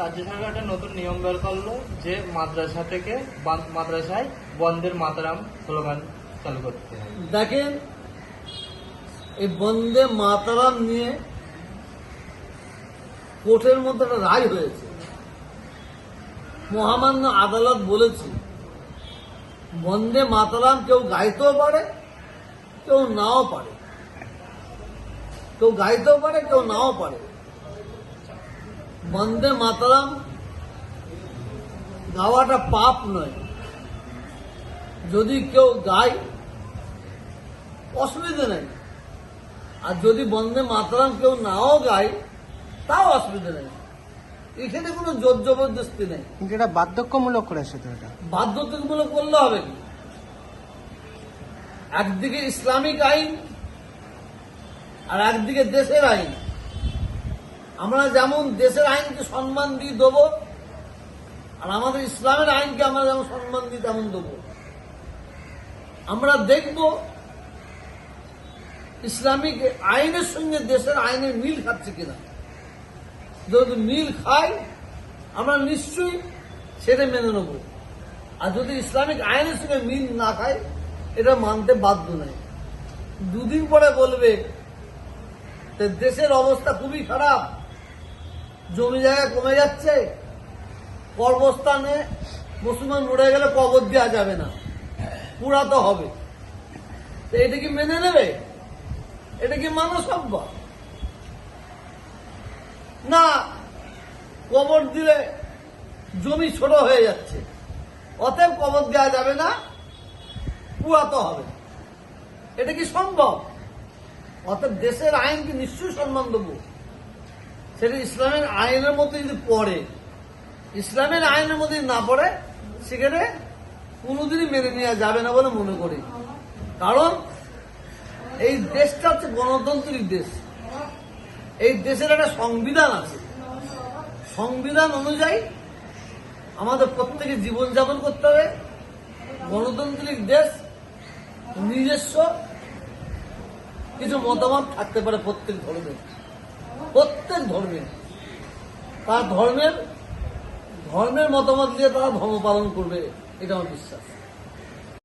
রাজ্য সরকার একটা নতুন নিয়ম বের করলো যে মাদ্রাসা থেকে মাদ্রাসায় বন্দের মাতরম স্লোগান চালু করতে হবে। দেখেন, এই বন্দে মাতারাম নিয়ে কোর্টের মধ্যে একটা রায় হয়েছে। মহামান্য আদালত বলেছে বন্দে মাতারাম কেউ গাইতেও পারে, কেউ নাও পারে, কেউ গাইতেও পারে, কেউ নাও পারে। বন্দে মাতারাম গাওয়াটা পাপ নয়। যদি কেউ গায় অসুবিধা নেই, আর যদি বন্দে মাতরম কেউ নাও গায় তাও অসুবিধা নেই। এখানে কোনো জোর জবরদস্তি নেই। কিন্তু এটা বাধ্যতামূলক করেছে তো, এটা বাধ্যতামূলক করলে হবে কি? একদিকে ইসলামিক আইন আর একদিকে দেশের আইন। আমরা যেমন দেশের আইনকে সম্মান দিয়ে দেবো, আর আমাদের ইসলামের আইনকে আমরা যেমন সম্মান দিই তেমন দেবো। আমরা দেখব ইসলামিক আইনের সঙ্গে দেশের আইনের মিল খাচ্ছে কিনা। যদি মিল খায় আমরা নিশ্চয়ই সেটা মেনে নেব, আর যদি ইসলামিক আইনের সঙ্গে মিল না খায় এটা মানতে বাধ্য নয়। দুদিন পরে বলবে যে দেশের অবস্থা খুবই খারাপ, জমি জায়গা কমে যাচ্ছে, কর্মস্থানে মুসলমান মরে গেলে কবর দেওয়া যাবে না, পুরাতে হবে। তো এটা কি মেনে নেবে? এটা কি মানসভ্য? না, কবর দিলে জমি ছোট হয়ে যাচ্ছে, অতএব কবর দেওয়া যাবে না, পুরাতে হবে। এটা কি সম্ভব? অতএব দেশের আইনকে নিশ্চয়ই সম্মান দেবো। সেটা ইসলামের আইনের মধ্যে যদি পড়ে, ইসলামের আইনের মধ্যে না পড়ে সেখানে কোনোদিনই মেনে নেওয়া যাবে না বলে মনে করি। কারণ এই দেশটা হচ্ছে গণতান্ত্রিক দেশ। এই দেশের একটা সংবিধান আছে। সংবিধান অনুযায়ী আমাদের প্রত্যেকে জীবনযাপন করতে হবে। গণতান্ত্রিক দেশ, নিজস্ব কিছু মতামত থাকতে পারে প্রত্যেক ধর্মের, তার ধর্মের মতামত দিয়ে তারা ধর্ম পালন করবে, এটা আমার বিশ্বাস।